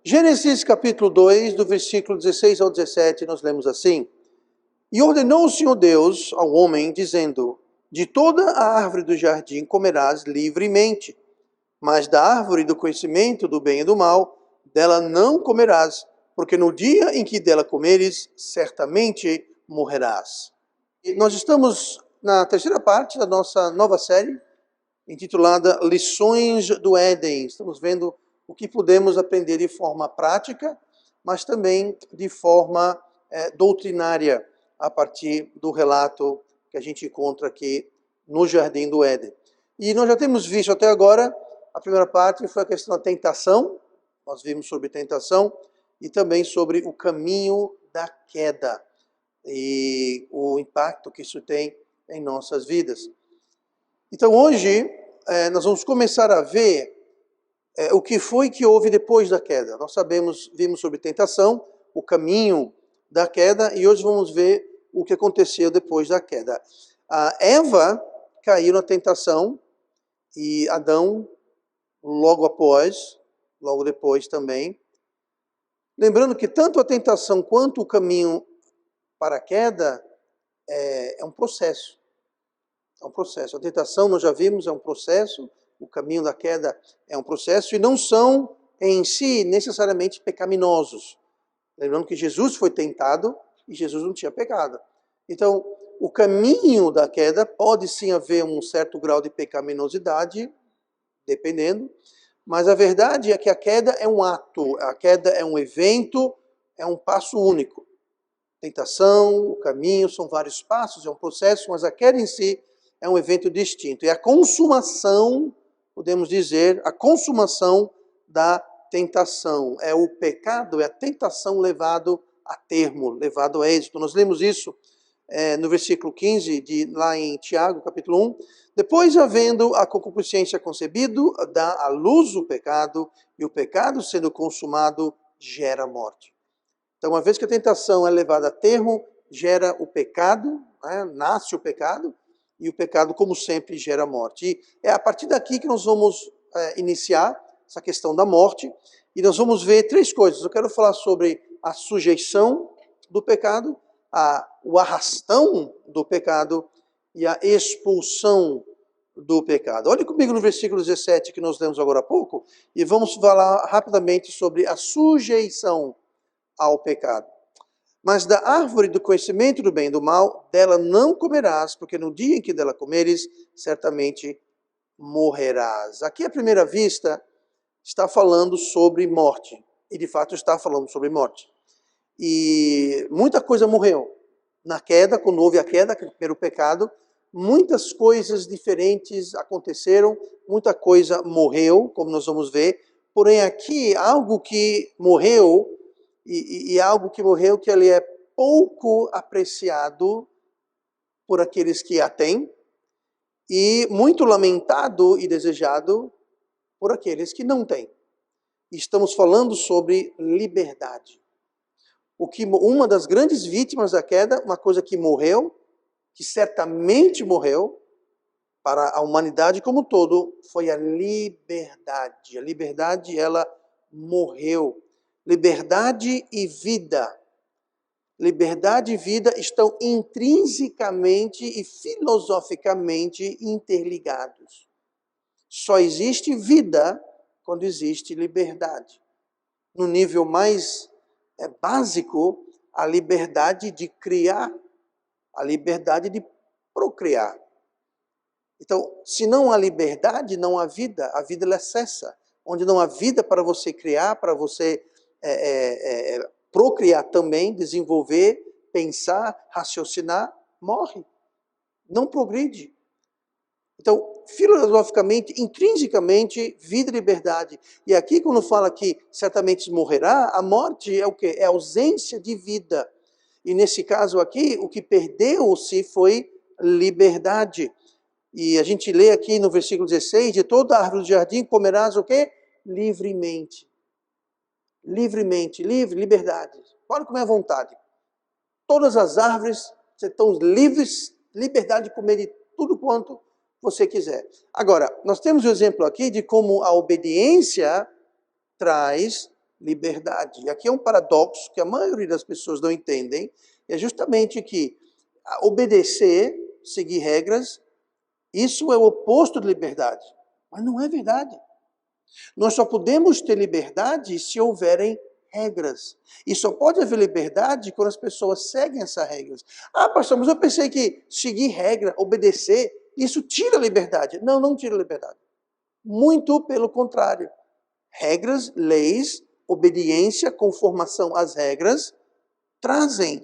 Gênesis capítulo 2, do versículo 16 ao 17, nós lemos assim: E ordenou o Senhor Deus ao homem, dizendo: De toda a árvore do jardim comerás livremente, mas da árvore do conhecimento do bem e do mal, dela não comerás, porque no dia em que dela comeres, certamente morrerás. E nós estamos na terceira parte da nossa nova série, intitulada Lições do Éden. Estamos vendo o que podemos aprender de forma prática, mas também de forma doutrinária, a partir do relato que a gente encontra aqui no Jardim do Éden. E nós já temos visto até agora, a primeira parte foi a questão da tentação, nós vimos sobre tentação, e também sobre o caminho da queda, e o impacto que isso tem em nossas vidas. Então hoje, nós vamos começar a ver o que foi que houve depois da queda. Nós vimos sobre tentação, o caminho da queda, e hoje vamos ver o que aconteceu depois da queda. A Eva caiu na tentação, e Adão logo depois também. Lembrando que tanto a tentação quanto o caminho para a queda é um processo. É um processo. A tentação, nós já vimos, é um processo. O caminho da queda é um processo. E não são, em si, necessariamente pecaminosos. Lembrando que Jesus foi tentado e Jesus não tinha pecado. Então, o caminho da queda pode sim haver um certo grau de pecaminosidade, dependendo. Mas a verdade é que a queda é um ato. A queda é um evento, é um passo único. Tentação, o caminho, são vários passos, é um processo, mas a queda em si é um evento distinto. E a consumação, podemos dizer, a consumação da tentação. É o pecado, é a tentação levado a termo, levado a êxito. Nós lemos isso no versículo 15, lá em Tiago, capítulo 1. Depois, havendo a concupiscência concebido, dá à luz o pecado, e o pecado, sendo consumado, gera morte. Então, uma vez que a tentação é levada a termo, gera o pecado, nasce o pecado, e o pecado, como sempre, gera morte. E é a partir daqui que nós vamos iniciar essa questão da morte, e nós vamos ver três coisas. Eu quero falar sobre a sujeição do pecado, o arrastão do pecado e a expulsão do pecado. Olhe comigo no versículo 17 que nós lemos agora há pouco, e vamos falar rapidamente sobre a sujeição ao pecado. Mas da árvore do conhecimento do bem e do mal, dela não comerás, porque no dia em que dela comeres, certamente morrerás. Aqui, à primeira vista, está falando sobre morte. E, de fato, está falando sobre morte. E muita coisa morreu. Na queda, quando houve a queda, aquele primeiro pecado, muitas coisas diferentes aconteceram, muita coisa morreu, como nós vamos ver. Porém, aqui, algo que morreu, e algo que morreu que ele é pouco apreciado por aqueles que a têm, e muito lamentado e desejado por aqueles que não têm. Estamos falando sobre liberdade. Uma das grandes vítimas da queda, uma coisa que morreu, que certamente morreu, para a humanidade como um todo, foi a liberdade. A liberdade, ela morreu. Liberdade e vida. Liberdade e vida estão intrinsecamente e filosoficamente interligados. Só existe vida quando existe liberdade. No nível mais básico, a liberdade de criar, a liberdade de procriar. Então, se não há liberdade, não há vida. A vida ela cessa. Onde não há vida para você criar, para você procriar também, desenvolver, pensar, raciocinar, morre. Não progride. Então, filosoficamente, intrinsecamente, vida e liberdade. E aqui, quando fala que certamente morrerá, a morte é o quê? É a ausência de vida. E nesse caso aqui, o que perdeu-se foi liberdade. E a gente lê aqui no versículo 16, de toda árvore do jardim comerás o quê? Livremente. Livremente, livre, liberdade. Pode comer à vontade. Todas as árvores Você tem livres, liberdade de comer de tudo quanto você quiser. Agora, nós temos o exemplo aqui de como a obediência traz liberdade. E aqui é um paradoxo que a maioria das pessoas não entendem, é justamente que obedecer, seguir regras, isso é o oposto de liberdade. Mas não é verdade. Nós só podemos ter liberdade se houverem regras. E só pode haver liberdade quando as pessoas seguem essas regras. Ah, pastor, mas eu pensei que seguir regra, obedecer, isso tira a liberdade. Não, não tira a liberdade. Muito pelo contrário. Regras, leis, obediência, conformação às regras,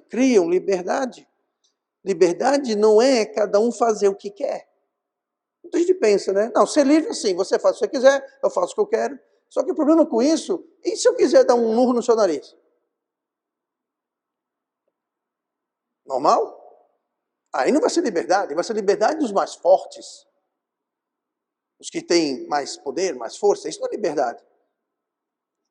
criam liberdade. Liberdade não é cada um fazer o que quer. Muita gente pensa, né? Não, ser livre assim, você faz o que você quiser, eu faço o que eu quero. Só que o problema com isso, e se eu quiser dar um murro no seu nariz? Normal? Aí não vai ser liberdade, vai ser liberdade dos mais fortes. Os que têm mais poder, mais força, isso não é liberdade.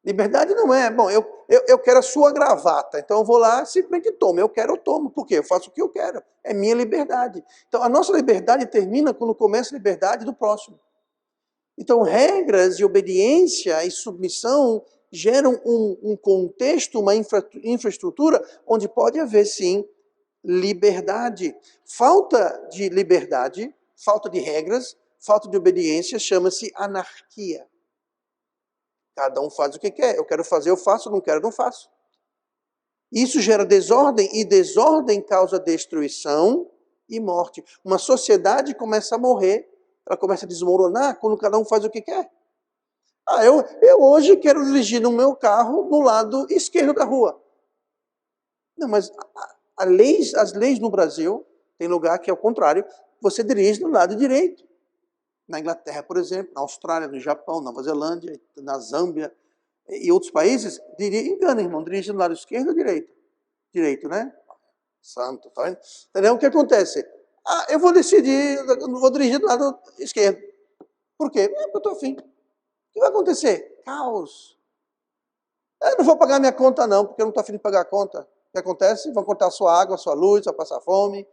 Liberdade não é, bom, eu quero a sua gravata, então eu vou lá, simplesmente tomo. Eu quero, eu tomo. Por quê? Eu faço o que eu quero. É minha liberdade. Então, a nossa liberdade termina quando começa a liberdade do próximo. Então, regras de obediência e submissão geram um contexto, uma infraestrutura onde pode haver, sim, liberdade. Falta de liberdade, falta de regras, falta de obediência chama-se anarquia. Cada um faz o que quer. Eu quero fazer, eu faço. Não quero, não faço. Isso gera desordem, e desordem causa destruição e morte. Uma sociedade começa a morrer, ela começa a desmoronar quando cada um faz o que quer. Ah, eu hoje quero dirigir no meu carro no lado esquerdo da rua. Não, mas as leis no Brasil, tem lugar que é o contrário, você dirige no lado direito. Na Inglaterra, por exemplo, na Austrália, no Japão, na Nova Zelândia, na Zâmbia e outros países, engana, irmão, dirige no lado esquerdo ou direito? Direito, né? Santo, tá vendo? Entendeu? O que acontece? Ah, eu vou decidir, vou dirigir do lado esquerdo. Por quê? Porque eu estou afim. O que vai acontecer? Caos. Eu não vou pagar minha conta não, porque eu não estou afim de pagar a conta. O que acontece? Vão cortar a sua água, a sua luz, vai passar fome.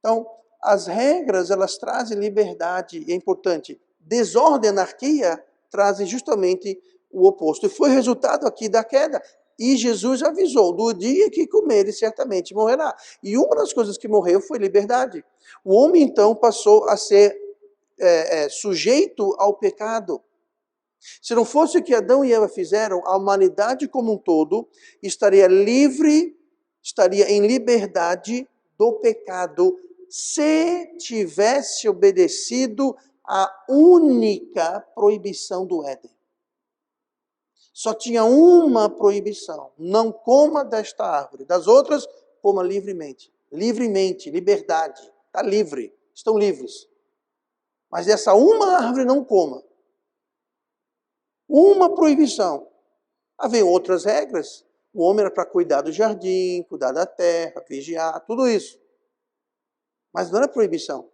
Então, as regras, elas trazem liberdade, e é importante. Desordem e anarquia trazem justamente o oposto. E foi resultado aqui da queda. E Jesus avisou, do dia que comeres, certamente morrerá. E uma das coisas que morreu foi liberdade. O homem, então, passou a ser sujeito ao pecado. Se não fosse o que Adão e Eva fizeram, a humanidade como um todo estaria livre, estaria em liberdade do pecado, se tivesse obedecido à única proibição do Éden. Só tinha uma proibição: não coma desta árvore. Das outras, coma livremente. Livremente, liberdade. Está livre, estão livres. Mas dessa uma árvore não coma. Uma proibição. Havia outras regras. O homem era para cuidar do jardim, cuidar da terra, vigiar, tudo isso. Mas não era proibição.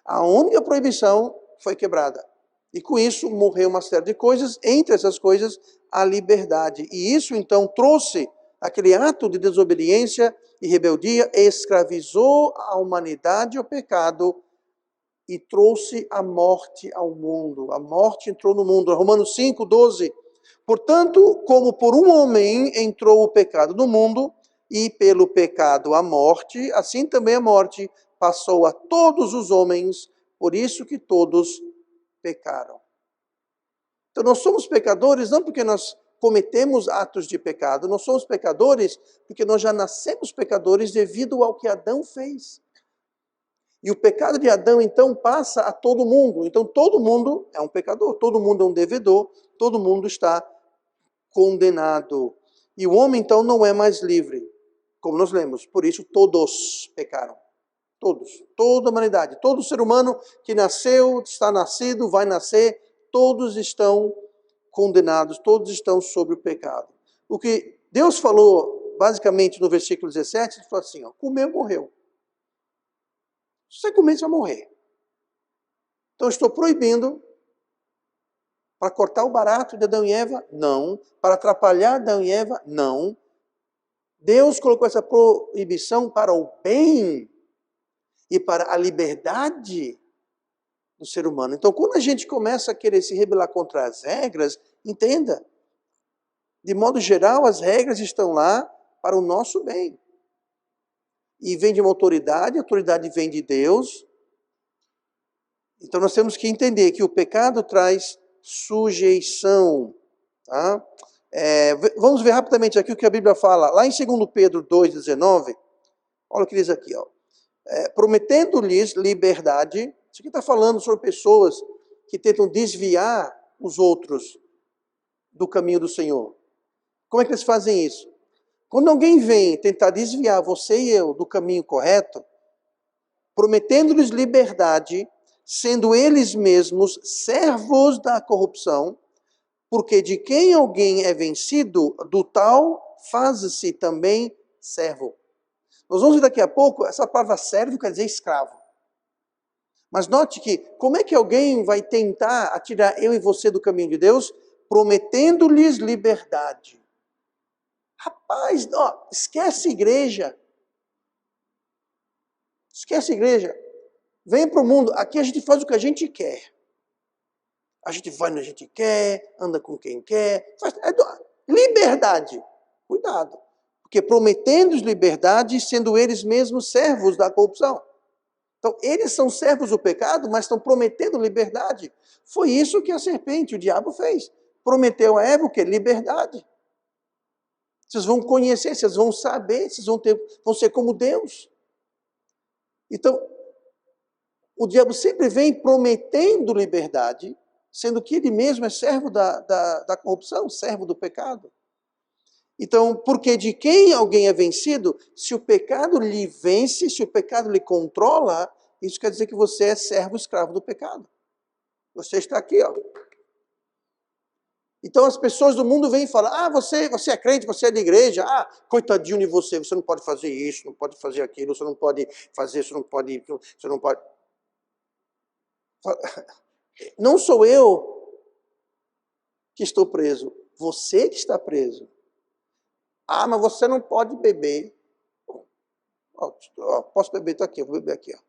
A única proibição foi quebrada. E com isso morreu uma série de coisas, entre essas coisas, a liberdade. E isso então trouxe aquele ato de desobediência e rebeldia, escravizou a humanidade ao pecado e trouxe a morte ao mundo. A morte entrou no mundo. Romanos 5:12. Portanto, como por um homem entrou o pecado no mundo, e pelo pecado a morte, assim também a morte passou a todos os homens, por isso que todos pecaram. Então nós somos pecadores não porque nós cometemos atos de pecado, nós somos pecadores porque nós já nascemos pecadores devido ao que Adão fez. E o pecado de Adão, então, passa a todo mundo. Então, todo mundo é um pecador, todo mundo é um devedor, todo mundo está condenado. E o homem, então, não é mais livre, como nós lemos. Por isso, todos pecaram. Todos. Toda a humanidade. Todo ser humano que nasceu, está nascido, vai nascer, todos estão condenados, todos estão sob o pecado. O que Deus falou, basicamente, no versículo 17, ele falou assim, ó, comeu, morreu. Se você comer, você vai morrer. Então, eu estou proibindo para cortar o barato de Adão e Eva? Não. Para atrapalhar Adão e Eva? Não. Deus colocou essa proibição para o bem e para a liberdade do ser humano. Então, quando a gente começa a querer se rebelar contra as regras, entenda, de modo geral, as regras estão lá para o nosso bem. E vem de uma autoridade, a autoridade vem de Deus. Então, nós temos que entender que o pecado traz sujeição. Tá? Vamos ver rapidamente aqui o que a Bíblia fala. Lá em 2 Pedro 2,19, olha o que diz aqui. Ó. Prometendo-lhes liberdade. Isso aqui está falando sobre pessoas que tentam desviar os outros do caminho do Senhor. Como é que eles fazem isso? Quando alguém vem tentar desviar você e eu do caminho correto, prometendo-lhes liberdade, sendo eles mesmos servos da corrupção, porque de quem alguém é vencido, do tal faz-se também servo. Nós vamos ver daqui a pouco, essa palavra servo quer dizer escravo. Mas note que, como é que alguém vai tentar atirar eu e você do caminho de Deus? Prometendo-lhes liberdade. Rapaz, ó, esquece igreja. Esquece igreja. Venha para o mundo, aqui a gente faz o que a gente quer. A gente vai onde a gente quer, anda com quem quer. Liberdade. Cuidado. Porque prometendo-lhes liberdade, sendo eles mesmos servos da corrupção. Então, eles são servos do pecado, mas estão prometendo liberdade. Foi isso que a serpente, o diabo, fez. Prometeu a Eva o quê? Liberdade. Vocês vão conhecer, vocês vão saber, vocês vão ser como Deus. Então, o diabo sempre vem prometendo liberdade, sendo que ele mesmo é servo da corrupção, servo do pecado. Então, porque de quem alguém é vencido, se o pecado lhe vence, se o pecado lhe controla, isso quer dizer que você é servo escravo do pecado. Você está aqui, ó. Então as pessoas do mundo vêm e falam, você é crente, você é de igreja, coitadinho de você, você não pode fazer isso, não pode fazer aquilo, você não pode fazer, você não pode... Não sou eu que estou preso, você que está preso. Mas você não pode beber. Posso beber? Está aqui, eu vou beber aqui. Ó.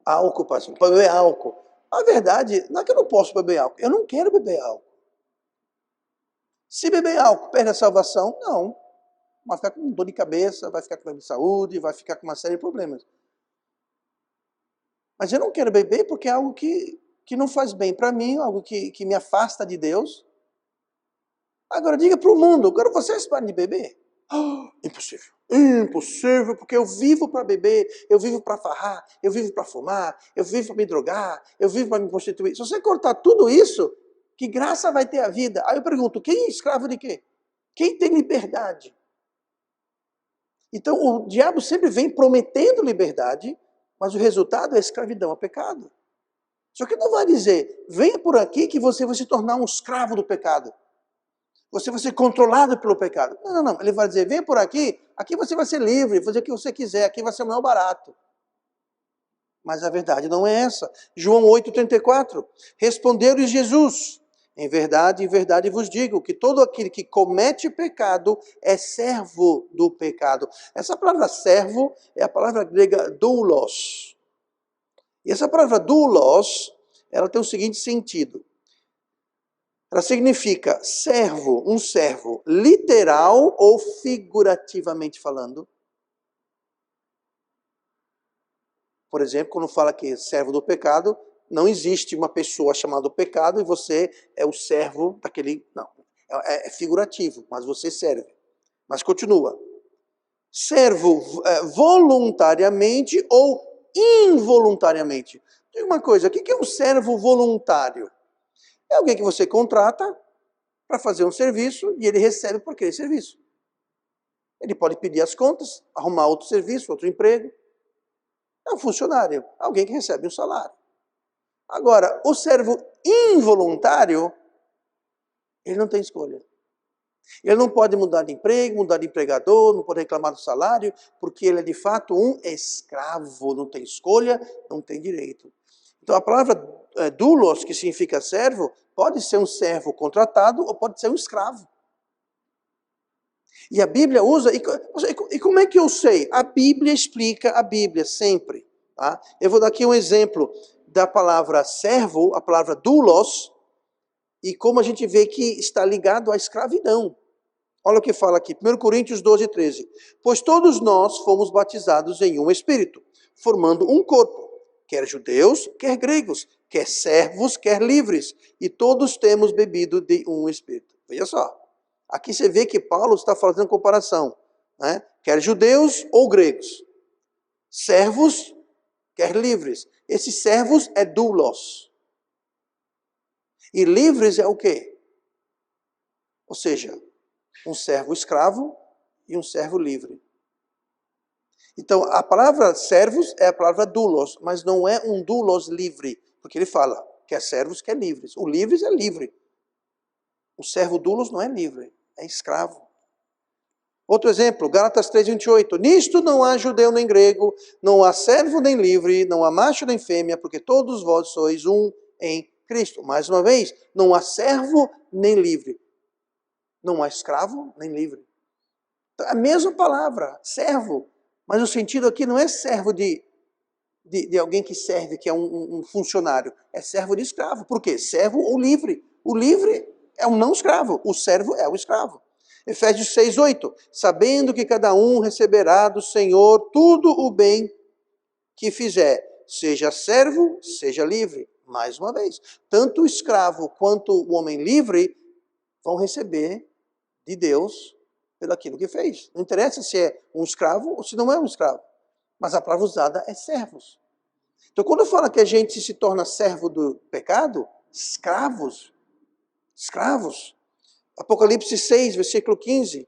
Álcool, pastor, pode beber álcool. A verdade, não é que eu não posso beber álcool, eu não quero beber álcool. Se beber álcool perde a salvação, não. Vai ficar com dor de cabeça, vai ficar com problema de saúde, vai ficar com uma série de problemas. Mas eu não quero beber porque é algo que não faz bem para mim, algo que me afasta de Deus. Agora diga para o mundo, agora vocês param de beber? Impossível. Impossível, porque eu vivo para beber, eu vivo para farrar, eu vivo para fumar, eu vivo para me drogar, eu vivo para me prostituir. Se você cortar tudo isso, que graça vai ter a vida? Aí eu pergunto, quem é escravo de quê? Quem tem liberdade? Então o diabo sempre vem prometendo liberdade, mas o resultado é escravidão, é pecado. Só que não vai dizer, venha por aqui que você vai se tornar um escravo do pecado. Você vai ser controlado pelo pecado. Não. Ele vai dizer, venha por aqui você vai ser livre, fazer o que você quiser, aqui vai ser o maior barato. Mas a verdade não é essa. João 8,34. Respondeu-lhes Jesus, em verdade vos digo, que todo aquele que comete pecado é servo do pecado. Essa palavra servo é a palavra grega doulos. E essa palavra doulos, ela tem o seguinte sentido. Ela significa servo, um servo, literal ou figurativamente falando. Por exemplo, quando fala que é servo do pecado, não existe uma pessoa chamada pecado e você é o servo daquele... Não, é figurativo, mas você serve. Mas continua. Servo voluntariamente ou involuntariamente. Diga uma coisa, o que é um servo voluntário? É alguém que você contrata para fazer um serviço e ele recebe por aquele serviço. Ele pode pedir as contas, arrumar outro serviço, outro emprego. É um funcionário, alguém que recebe um salário. Agora, o servo involuntário, ele não tem escolha. Ele não pode mudar de emprego, mudar de empregador, não pode reclamar do salário, porque ele é de fato um escravo, não tem escolha, não tem direito. Então a palavra doulos, que significa servo, pode ser um servo contratado ou pode ser um escravo. E a Bíblia usa, e como é que eu sei? A Bíblia explica a Bíblia sempre. Tá? Eu vou dar aqui um exemplo da palavra servo, a palavra doulos, e como a gente vê que está ligado à escravidão. Olha o que fala aqui, 1 Coríntios 12, 13. Pois todos nós fomos batizados em um Espírito, formando um corpo, quer judeus, quer gregos, quer servos, quer livres, e todos temos bebido de um Espírito. Veja só, aqui você vê que Paulo está fazendo comparação, né? Quer judeus ou gregos, servos, quer livres. Esses servos é doulos. E livres é o quê? Ou seja, um servo escravo e um servo livre. Então, a palavra servos é a palavra doulos, mas não é um doulos livre, porque ele fala que é servos, que é livres. O livres é livre. O servo doulos não é livre, é escravo. Outro exemplo, Gálatas 3:28. Nisto não há judeu nem grego, não há servo nem livre, não há macho nem fêmea, porque todos vós sois um em Cristo. Mais uma vez, não há servo nem livre. Não há escravo nem livre. A mesma palavra, servo. Mas o sentido aqui não é servo de alguém que serve, que é um funcionário. É servo de escravo. Por quê? Servo ou livre. O livre é um não escravo. O servo é o escravo. Efésios 6:8. Sabendo que cada um receberá do Senhor tudo o bem que fizer, seja servo, seja livre. Mais uma vez, tanto o escravo quanto o homem livre vão receber de Deus pelo aquilo que fez. Não interessa se é um escravo ou se não é um escravo. Mas a palavra usada é servos. Então, quando fala que a gente se torna servo do pecado, escravos, Apocalipse 6, versículo 15,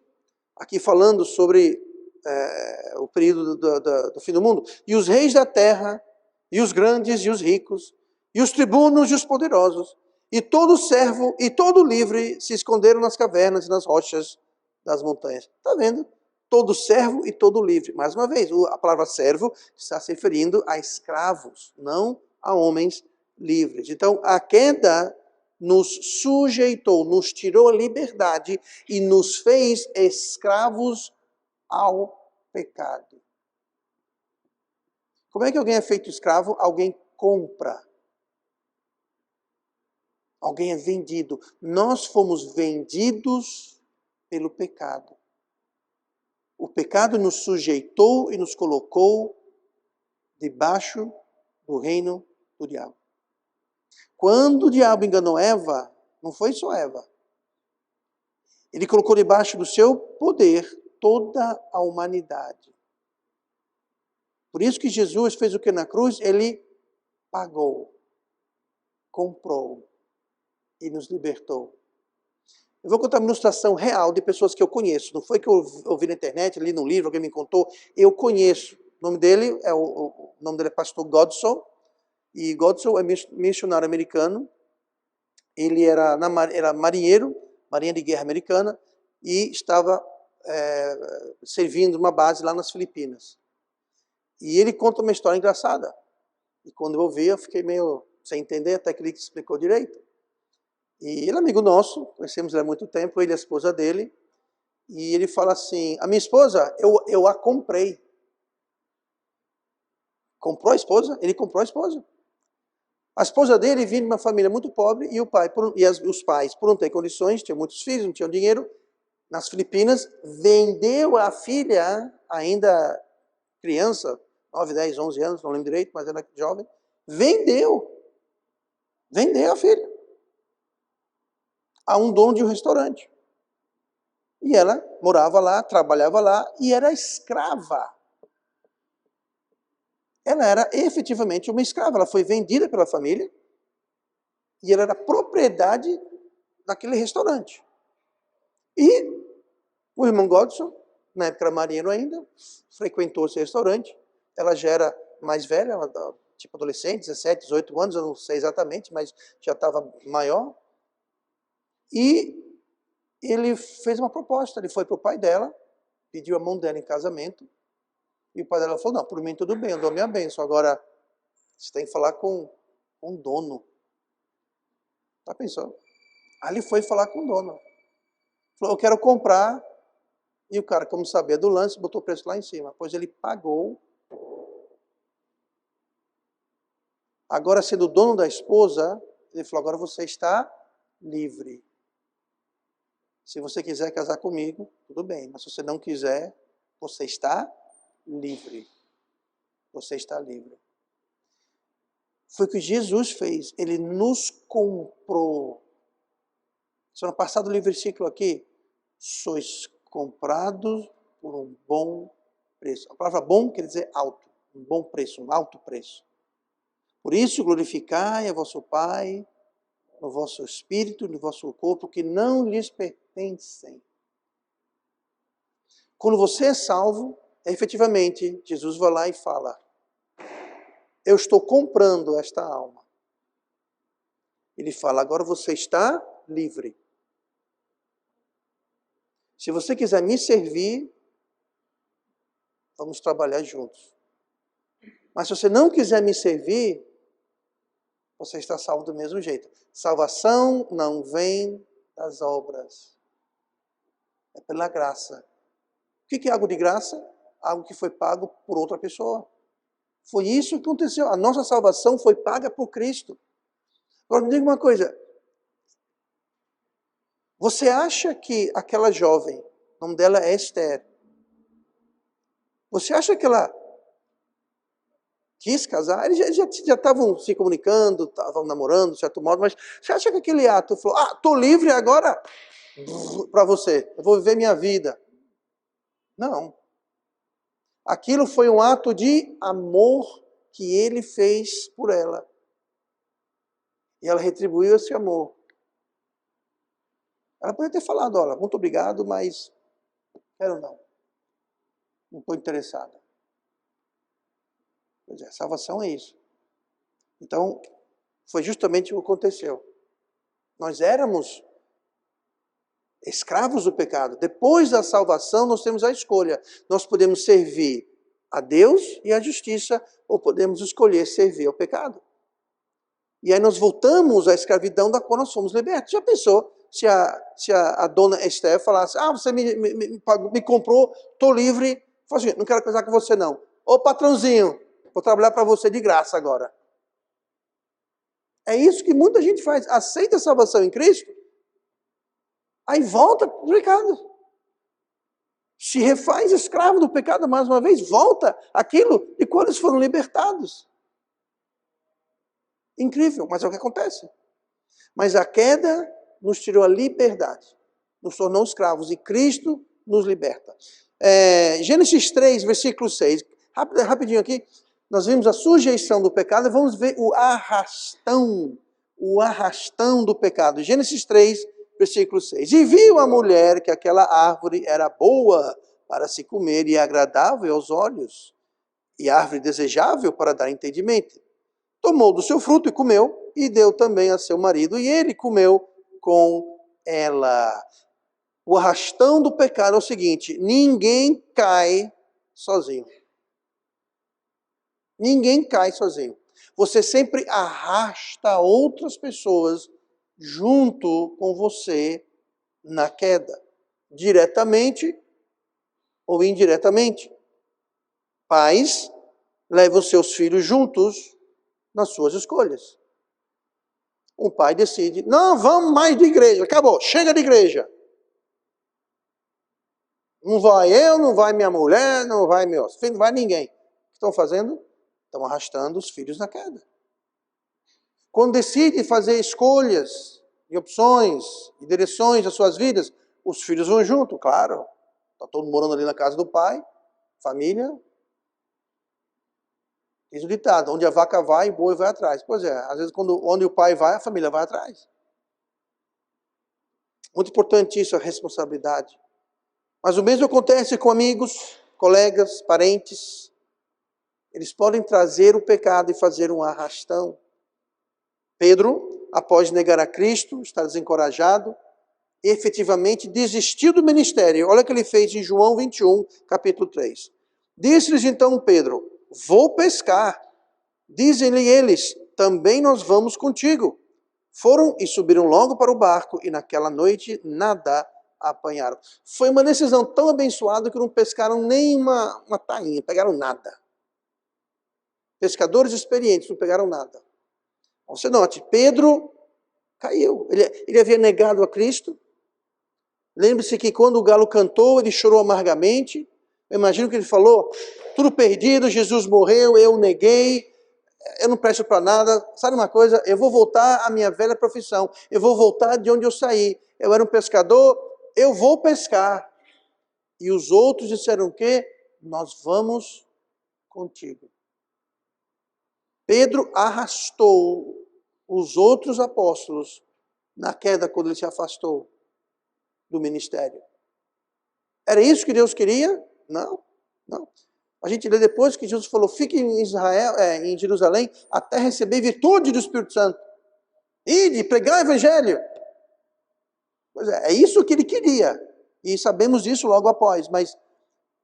aqui falando sobre o período do fim do mundo. E os reis da terra, e os grandes, e os ricos, e os tribunos, e os poderosos, e todo servo, e todo livre, se esconderam nas cavernas e nas rochas das montanhas. Está vendo? Todo servo e todo livre. Mais uma vez, a palavra servo está se referindo a escravos, não a homens livres. Então, a queda nos sujeitou, nos tirou a liberdade e nos fez escravos ao pecado. Como é que alguém é feito escravo? Alguém compra. Alguém é vendido. Nós fomos vendidos pelo pecado. O pecado nos sujeitou e nos colocou debaixo do reino do diabo. Quando o diabo enganou Eva, não foi só Eva. Ele colocou debaixo do seu poder toda a humanidade. Por isso que Jesus fez o que na cruz? Ele pagou, comprou e nos libertou. Eu vou contar uma ilustração real de pessoas que eu conheço. Não foi que eu ouvi na internet, li num livro, alguém me contou. Eu conheço. O nome dele é pastor Godson. E Godson é missionário americano. Ele era marinheiro, marinha de guerra americana, e estava servindo uma base lá nas Filipinas. E ele conta uma história engraçada. E quando eu ouvi, eu fiquei meio sem entender, até que ele explicou direito. E ele é amigo nosso, conhecemos ele há muito tempo, ele e a esposa dele. E ele fala assim, a minha esposa, eu a comprei. Comprou a esposa? Ele comprou a esposa. A esposa dele vinha de uma família muito pobre e os pais, por não ter condições, tinham muitos filhos, não tinham dinheiro, nas Filipinas, vendeu a filha, ainda criança, 9, 10, 11 anos, não lembro direito, mas era jovem, vendeu a filha a um dono de um restaurante. E ela morava lá, trabalhava lá e era escrava. Ela era efetivamente uma escrava. Ela foi vendida pela família e ela era propriedade daquele restaurante. E o irmão Godson, na época era marinheiro ainda, frequentou esse restaurante. Ela já era mais velha, tipo adolescente, 17, 18 anos, eu não sei exatamente, mas já estava maior. E ele fez uma proposta, ele foi para o pai dela, pediu a mão dela em casamento, e o pai dela falou, não, por mim tudo bem, eu dou minha bênção, agora você tem que falar com o dono. Tá pensando? Aí ele foi falar com o dono. Falou, eu quero comprar E o cara, como sabia do lance, botou o preço lá em cima. Pois ele pagou. Agora, sendo dono da esposa, ele falou, agora você está livre. Se você quiser casar comigo, tudo bem. Mas se você não quiser, você está livre. Você está livre. Foi o que Jesus fez. Ele nos comprou. Semana passada eu li o versículo aqui. Sois comprados por um bom preço. A palavra bom quer dizer alto. Um bom preço, um alto preço. Por isso glorificai a vosso Pai no vosso espírito, no vosso corpo, que não lhes pertencem. Quando você é salvo, efetivamente, Jesus vai lá e fala, eu estou comprando esta alma. Ele fala, agora você está livre. Se você quiser me servir, vamos trabalhar juntos. Mas se você não quiser me servir, você está salvo do mesmo jeito. Salvação não vem das obras. É pela graça. O que é algo de graça? Algo que foi pago por outra pessoa. Foi isso que aconteceu. A nossa salvação foi paga por Cristo. Agora me diga uma coisa. Você acha que aquela jovem, o nome dela é Esther, você acha que ela quis casar? Eles já estavam se comunicando, estavam namorando, de certo modo, mas você acha que aquele ato falou, estou livre agora para você, eu vou viver minha vida. Não. Aquilo foi um ato de amor que ele fez por ela. E ela retribuiu esse amor. Ela poderia ter falado, olha, muito obrigado, mas quero não. Não estou interessada. Pois é, salvação é isso. Então, foi justamente o que aconteceu. Nós éramos escravos do pecado. Depois da salvação, nós temos a escolha. Nós podemos servir a Deus e a justiça, ou podemos escolher servir ao pecado. E aí nós voltamos à escravidão da qual nós fomos libertos. Já pensou se a dona Esther falasse, você me comprou, estou livre, assim, não quero casar com você não. Ô patrãozinho, vou trabalhar para você de graça agora. É isso que muita gente faz. Aceita a salvação em Cristo, aí volta para o pecado. Se refaz escravo do pecado mais uma vez, volta aquilo de quando eles foram libertados. Incrível, mas é o que acontece. Mas a queda nos tirou a liberdade, nos tornou escravos e Cristo nos liberta. Gênesis 3, versículo 6. Rapidinho aqui, nós vimos a sujeição do pecado e vamos ver o arrastão do pecado. Gênesis 3, versículo 6. E viu a mulher que aquela árvore era boa para se comer e agradável aos olhos, e árvore desejável para dar entendimento. Tomou do seu fruto e comeu, e deu também a seu marido, e ele comeu com ela. O arrastão do pecado é o seguinte, ninguém cai sozinho. Ninguém cai sozinho. Você sempre arrasta outras pessoas junto com você na queda, diretamente ou indiretamente. Pais, levam os seus filhos juntos nas suas escolhas. Um pai decide, não vamos mais de igreja, acabou, chega de igreja. Não vai eu, não vai minha mulher, não vai meus filhos, não vai ninguém. O que estão fazendo? Estão arrastando os filhos na queda. Quando decide fazer escolhas e opções e direções das suas vidas, os filhos vão junto, claro. Está todo mundo morando ali na casa do pai, família. Diz o ditado, onde a vaca vai, o boi vai atrás. Pois é, às vezes onde o pai vai, a família vai atrás. Muito importante isso, a responsabilidade. Mas o mesmo acontece com amigos, colegas, parentes. Eles podem trazer o pecado e fazer um arrastão. Pedro, após negar a Cristo, está desencorajado, efetivamente desistiu do ministério. Olha o que ele fez em João 21, capítulo 3. Disse-lhes então Pedro, vou pescar. Dizem-lhe eles, também nós vamos contigo. Foram e subiram logo para o barco, e naquela noite nada apanharam. Foi uma decisão tão abençoada que não pescaram nem uma tainha, pegaram nada. Pescadores experientes não pegaram nada. Você note, Pedro caiu. Ele havia negado a Cristo. Lembre-se que quando o galo cantou, ele chorou amargamente. Eu imagino que ele falou, tudo perdido, Jesus morreu, eu neguei, eu não presto para nada. Sabe uma coisa? Eu vou voltar à minha velha profissão. Eu vou voltar de onde eu saí. Eu era um pescador, eu vou pescar. E os outros disseram o quê? Nós vamos contigo. Pedro arrastou os outros apóstolos na queda quando ele se afastou do ministério. Era isso que Deus queria? Não, não. A gente lê depois que Jesus falou, fique em Israel, em Jerusalém, até receber virtude do Espírito Santo. Ide, pregar o evangelho. Pois é isso que ele queria. E sabemos disso logo após. Mas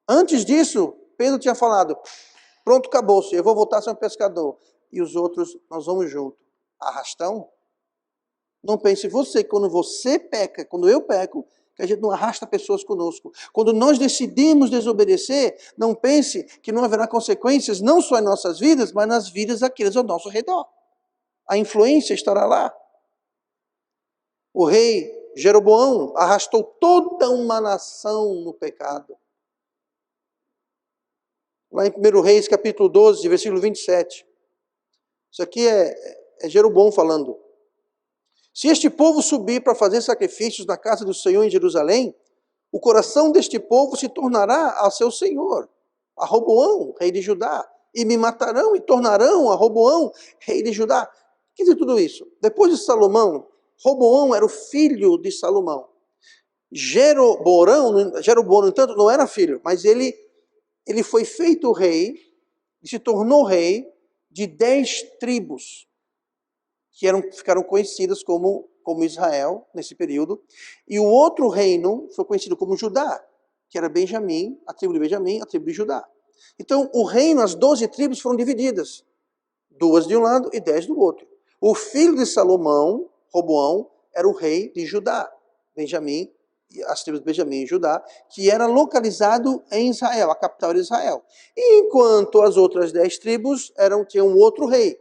antes disso, Pedro tinha falado, pronto, acabou-se, eu vou voltar a ser um pescador. E os outros, nós vamos junto. Arrastão? Não pense você, quando você peca, quando eu peco, que a gente não arrasta pessoas conosco. Quando nós decidimos desobedecer, não pense que não haverá consequências, não só em nossas vidas, mas nas vidas daqueles ao nosso redor. A influência estará lá. O rei Jeroboão arrastou toda uma nação no pecado. Lá em 1 Reis, capítulo 12, versículo 27. Isso aqui é Jeroboão falando. Se este povo subir para fazer sacrifícios na casa do Senhor em Jerusalém, o coração deste povo se tornará ao seu senhor, a Roboão, rei de Judá, e me matarão e tornarão a Roboão, rei de Judá. Quer dizer tudo isso? Depois de Salomão, Roboão era o filho de Salomão. Jeroboão, no entanto, não era filho, mas ele foi feito rei, e se tornou rei de 10 tribos, que ficaram conhecidas como Israel, nesse período. E o outro reino foi conhecido como Judá, que era Benjamim, a tribo de Benjamim, a tribo de Judá. Então, o reino, as 12 tribos foram divididas. 2 de um lado e 10 do outro. O filho de Salomão, Roboão, era o rei de Judá, Benjamim, as tribos de Benjamim e Judá, que era localizado em Israel, a capital de Israel. Enquanto as outras 10 tribos tinham um outro rei.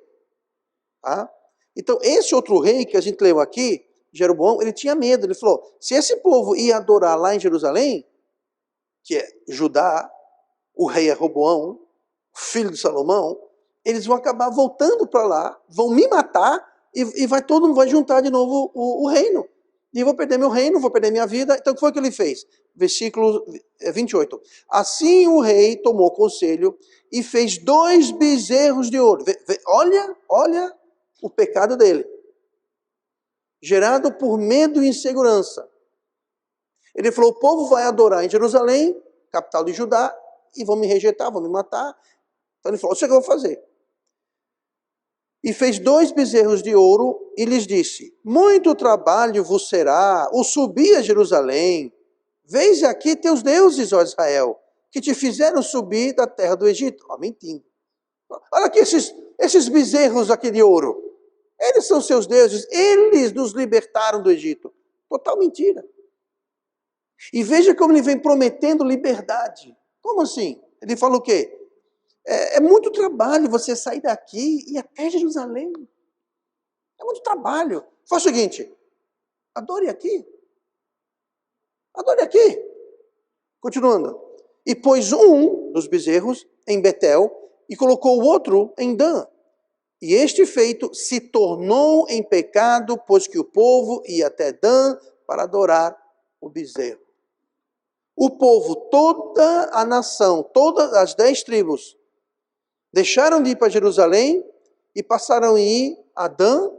Tá? Então, esse outro rei que a gente leu aqui, Jeroboão, ele tinha medo. Ele falou, se esse povo ia adorar lá em Jerusalém, que é Judá, o rei é Roboão, filho de Salomão, eles vão acabar voltando para lá, vão me matar e todo mundo vai juntar de novo o reino. E eu vou perder meu reino, vou perder minha vida. Então, o que foi que ele fez? Versículo 28. Assim o rei tomou conselho e fez 2 bezerros de ouro. Olha o pecado dele. Gerado por medo e insegurança. Ele falou, o povo vai adorar em Jerusalém, capital de Judá, e vão me rejeitar, vão me matar. Então ele falou, isso é o que eu vou fazer. E fez 2 bezerros de ouro e lhes disse, muito trabalho vos será o subir a Jerusalém. Veis aqui teus deuses, ó Israel, que te fizeram subir da terra do Egito. Ó, mentindo. Olha aqui esses bezerros aqui de ouro. Eles são seus deuses, eles nos libertaram do Egito. Total mentira. E veja como ele vem prometendo liberdade. Como assim? Ele fala o quê? É muito trabalho você sair daqui e ir até Jerusalém. É muito trabalho. Faz o seguinte, adore aqui. Adore aqui. Continuando. E pôs um dos bezerros em Betel e colocou o outro em Dan. E este feito se tornou em pecado, pois que o povo ia até Dan para adorar o bezerro. O povo, toda a nação, todas as 10 tribos, deixaram de ir para Jerusalém e passaram a ir a Dan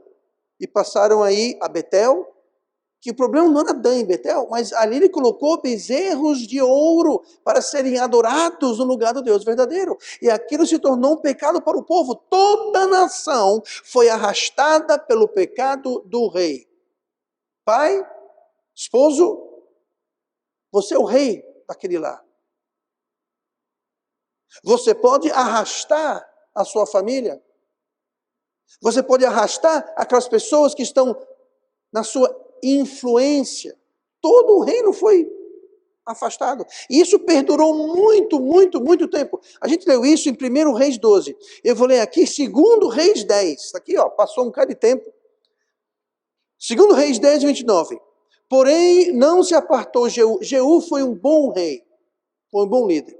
e passaram a ir a Betel. Que o problema não era Dan e Betel, mas ali ele colocou bezerros de ouro para serem adorados no lugar do Deus verdadeiro. E aquilo se tornou um pecado para o povo. Toda a nação foi arrastada pelo pecado do rei. Pai, esposo, você é o rei daquele lar. Você pode arrastar a sua família. Você pode arrastar aquelas pessoas que estão na sua influência. Todo o reino foi afastado. E isso perdurou muito tempo. A gente leu isso em 1 Reis 12. Eu vou ler aqui 2 Reis 10. Está aqui, ó, passou um bocado de tempo. 2 Reis 10, 29. Porém, não se apartou Jeú. Jeú foi um bom rei, foi um bom líder.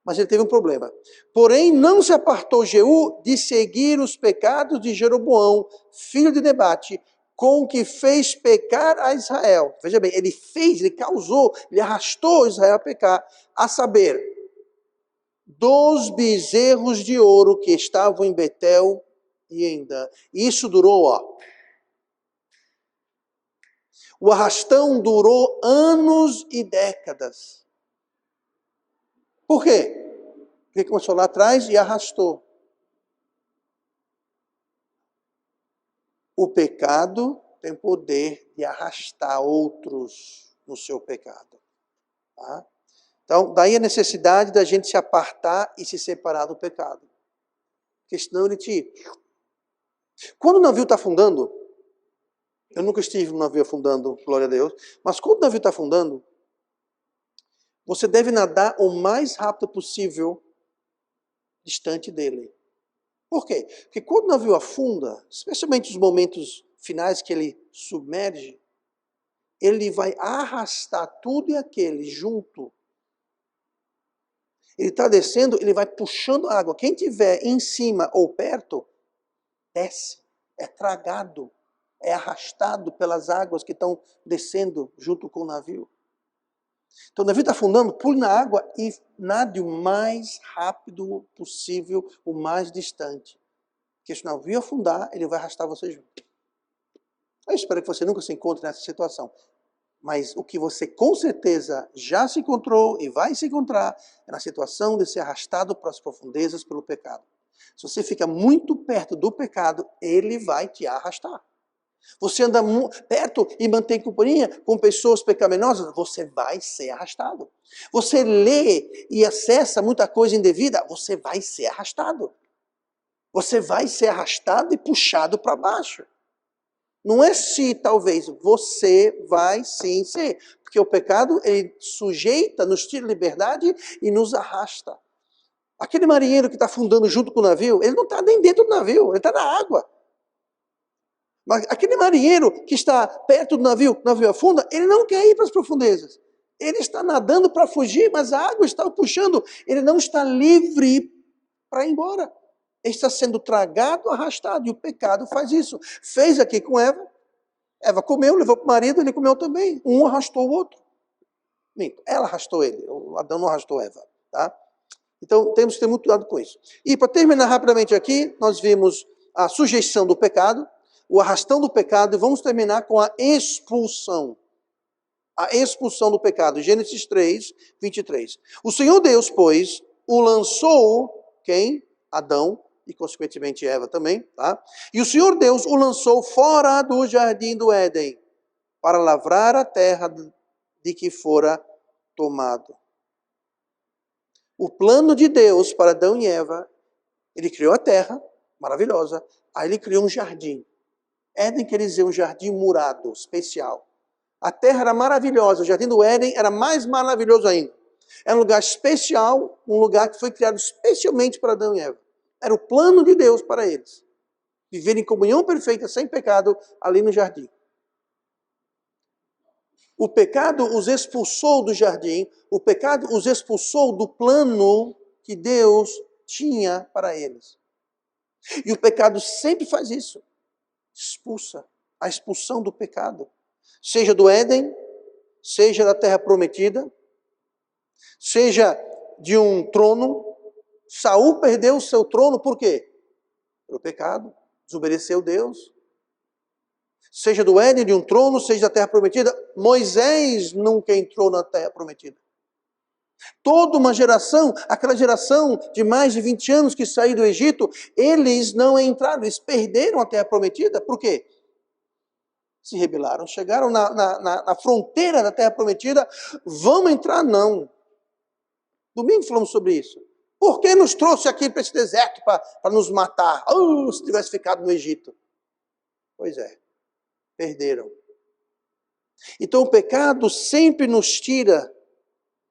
Mas ele teve um problema. Porém, não se apartou Jeú de seguir os pecados de Jeroboão, filho de Nebate, com que fez pecar a Israel. Veja bem, ele causou, ele arrastou Israel a pecar, a saber, dos bezerros de ouro que estavam em Betel e em Dan. Isso durou, ó. O arrastão durou anos e décadas. Por quê? Porque começou lá atrás e arrastou. O pecado tem poder de arrastar outros no seu pecado. Tá? Então, daí a necessidade da gente se apartar e se separar do pecado. Porque senão ele te... Quando o navio está afundando, eu nunca estive no navio afundando, glória a Deus, mas quando o navio está afundando, você deve nadar o mais rápido possível distante dele. Por quê? Porque quando o navio afunda, especialmente nos momentos finais que ele submerge, ele vai arrastar tudo e aquele junto. Ele está descendo, ele vai puxando a água. Quem estiver em cima ou perto, desce, é tragado, é arrastado pelas águas que estão descendo junto com o navio. Então o navio está afundando, pule na água e nade o mais rápido possível, o mais distante. Porque se o navio afundar, ele vai arrastar você junto. Eu espero que você nunca se encontre nessa situação. Mas o que você com certeza já se encontrou e vai se encontrar é na situação de ser arrastado para as profundezas pelo pecado. Se você fica muito perto do pecado, ele vai te arrastar. Você anda perto e mantém companhia com pessoas pecaminosas, você vai ser arrastado. Você lê e acessa muita coisa indevida, você vai ser arrastado. Você vai ser arrastado e puxado para baixo. Não é se, talvez, você vai sim ser. Porque o pecado, ele sujeita, nos tira liberdade e nos arrasta. Aquele marinheiro que está afundando junto com o navio, ele não está nem dentro do navio, ele está na água. Mas aquele marinheiro que está perto do navio, o navio afunda, ele não quer ir para as profundezas. Ele está nadando para fugir, mas a água está o puxando. Ele não está livre para ir embora. Ele está sendo tragado, arrastado. E o pecado faz isso. Fez aqui com Eva. Eva comeu, levou para o marido, ele comeu também. Um arrastou o outro. Ela arrastou ele. Adão não arrastou Eva. Tá? Então temos que ter muito cuidado com isso. E para terminar rapidamente aqui, nós vimos a sujeição do pecado, o arrastão do pecado, e vamos terminar com a expulsão. A expulsão do pecado. Gênesis 3, 23. O Senhor Deus, pois, o lançou, quem? Adão, e consequentemente Eva também, tá? E o Senhor Deus o lançou fora do jardim do Éden, para lavrar a terra de que fora tomado. O plano de Deus para Adão e Eva, ele criou a terra, maravilhosa, aí ele criou um jardim. Éden quer dizer um jardim murado, especial. A terra era maravilhosa, o jardim do Éden era mais maravilhoso ainda. Era um lugar especial, um lugar que foi criado especialmente para Adão e Eva. Era o plano de Deus para eles. Viver em comunhão perfeita, sem pecado, ali no jardim. O pecado os expulsou do jardim, o pecado os expulsou do plano que Deus tinha para eles. E o pecado sempre faz isso. Expulsa. A expulsão do pecado. Seja do Éden, seja da terra prometida, seja de um trono. Saul perdeu o seu trono por quê? Pelo pecado. Desobedeceu Deus. Seja do Éden, de um trono, seja da terra prometida. Moisés nunca entrou na terra prometida. Toda uma geração, aquela geração de mais de 20 anos que saiu do Egito, eles não entraram, eles perderam a terra prometida. Por quê? Se rebelaram, chegaram na fronteira da terra prometida. Vamos entrar? Não. Domingo falamos sobre isso. Por que nos trouxe aqui para esse deserto para nos matar? Se tivesse ficado no Egito. Pois é, perderam. Então o pecado sempre nos tira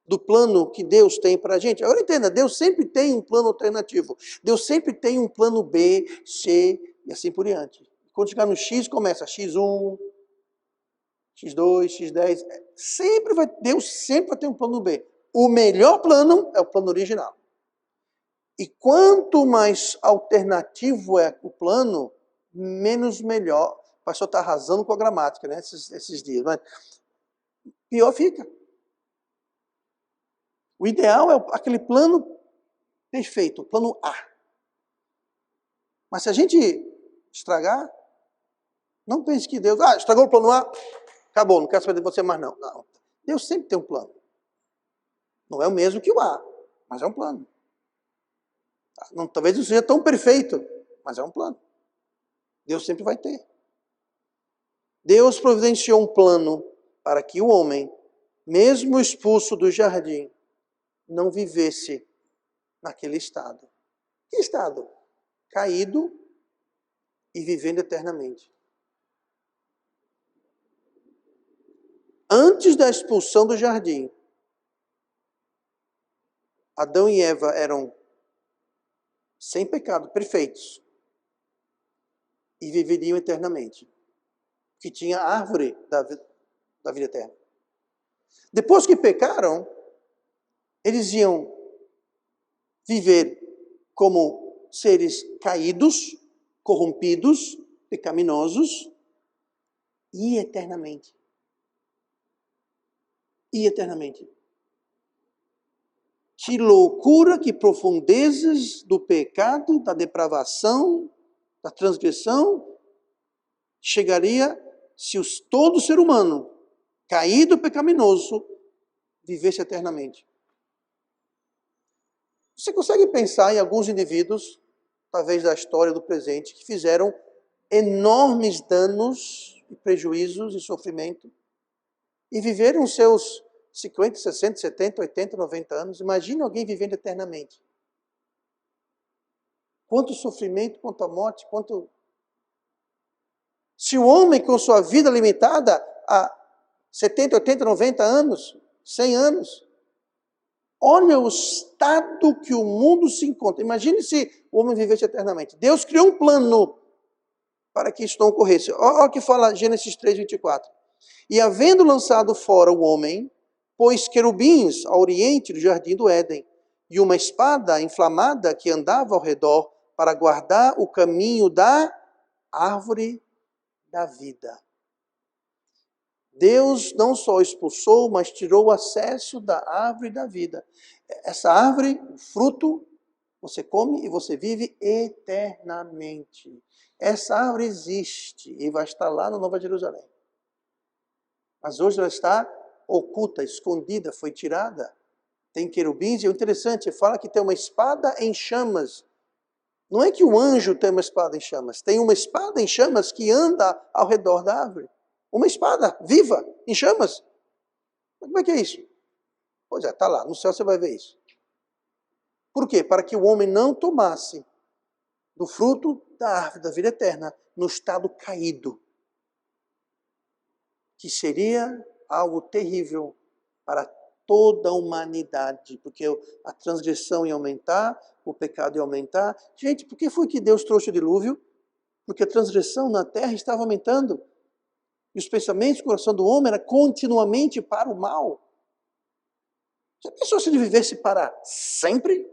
do plano que Deus tem para a gente. Agora entenda, Deus sempre tem um plano alternativo. Deus sempre tem um plano B, C e assim por diante. Quando chegar no X, começa X1, X2, X10. Deus sempre vai ter um plano B. O melhor plano é o plano original. E quanto mais alternativo é o plano, menos melhor. O pastor está arrasando com a gramática, né, esses dias. Mas pior fica. O ideal é aquele plano perfeito, o plano A. Mas se a gente estragar, não pense que Deus, estragou o plano A, acabou, não quero saber de você mais não. Não. Deus sempre tem um plano. Não é o mesmo que o A, mas é um plano. Não, talvez não seja tão perfeito, mas é um plano. Deus sempre vai ter. Deus providenciou um plano para que o homem, mesmo expulso do jardim, não vivesse naquele estado. Que estado? Caído e vivendo eternamente. Antes da expulsão do jardim, Adão e Eva eram sem pecado, perfeitos, e viveriam eternamente. Que tinha a árvore da vida eterna. Depois que pecaram, eles iam viver como seres caídos, corrompidos, pecaminosos, e eternamente. E eternamente. Que loucura, que profundezas do pecado, da depravação, da transgressão, chegaria se todo ser humano, caído, pecaminoso, vivesse eternamente. Você consegue pensar em alguns indivíduos, talvez da história do presente, que fizeram enormes danos, prejuízos e sofrimento, e viveram seus 50, 60, 70, 80, 90 anos. Imagine alguém vivendo eternamente. Quanto sofrimento, quanto a morte, quanto... Se o homem com sua vida limitada a 70, 80, 90 anos, 100 anos, olha o estado que o mundo se encontra. Imagine se o homem vivesse eternamente. Deus criou um plano para que isso não ocorresse. Olha o que fala Gênesis 3, 24. E havendo lançado fora o homem, pôs querubins ao oriente do jardim do Éden, e uma espada inflamada que andava ao redor para guardar o caminho da árvore da vida. Deus não só expulsou, mas tirou o acesso da árvore da vida. Essa árvore, o fruto, você come e você vive eternamente. Essa árvore existe e vai estar lá na Nova Jerusalém. Mas hoje ela está oculta, escondida, foi tirada. Tem querubins, e o interessante, fala que tem uma espada em chamas. Não é que o anjo tem uma espada em chamas, tem uma espada em chamas que anda ao redor da árvore. Uma espada viva, em chamas. Como é que é isso? Pois é, está lá, no céu você vai ver isso. Por quê? Para que o homem não tomasse do fruto da árvore da vida eterna no estado caído, que seria algo terrível para toda a humanidade, porque a transgressão ia aumentar, o pecado ia aumentar. Gente, por que foi que Deus trouxe o dilúvio? Porque a transgressão na terra estava aumentando. E os pensamentos do coração do homem eram continuamente para o mal. Já pensou se ele vivesse para sempre?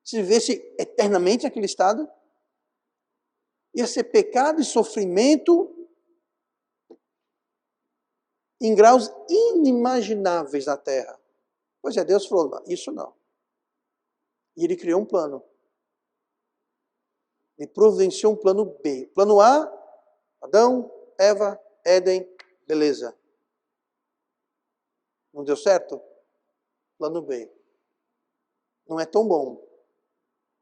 Se vivesse eternamente naquele estado? Ia ser pecado e sofrimento em graus inimagináveis na terra. Pois é, Deus falou, isso não. E ele criou um plano. Ele providenciou um plano B. Plano A, Adão, Eva, Éden, beleza. Não deu certo? Plano B. Não é tão bom,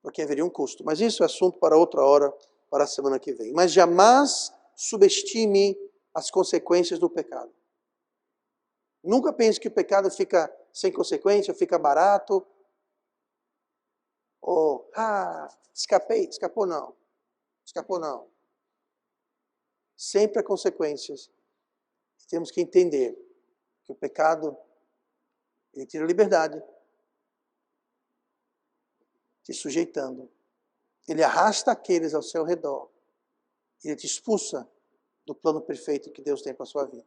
porque haveria um custo. Mas isso é assunto para outra hora, para a semana que vem. Mas jamais subestime as consequências do pecado. Nunca pense que o pecado fica sem consequência, fica barato. Ou, escapou não. Escapou não. Sempre há consequências. temos que entender que o pecado, ele tira a liberdade, te sujeitando. Ele arrasta aqueles ao seu redor. Ele te expulsa do plano perfeito que Deus tem para a sua vida.